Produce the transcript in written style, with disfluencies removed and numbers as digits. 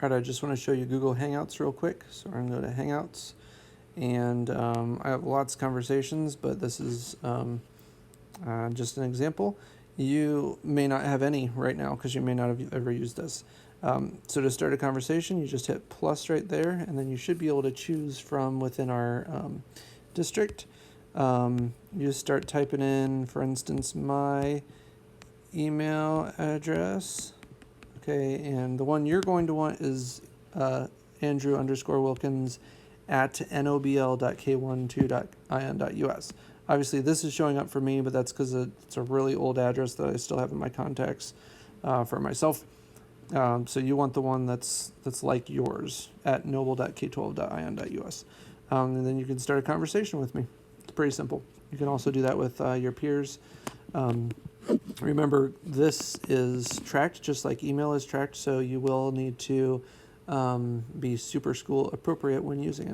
All right, I just want to show you Google Hangouts real quick. So we're going to go to Hangouts, and I have lots of conversations, but this is just an example. You may not have any right now because you may not have ever used this. So to start a conversation, you just hit plus right there, and then you should be able to choose from within our district. You just start typing in, for instance, my email address. Okay, and the one you're going to want is Andrew_Wilkins at nobl.k12.in.us. Obviously, this is showing up for me, but that's because it's a really old address that I still have in my contacts for myself. So you want the one that's like yours at noble.k12.in.us. And then you can start a conversation with me. It's pretty simple. You can also do that with your peers. Remember, this is tracked just like email is tracked, so you will need to be super school appropriate when using it.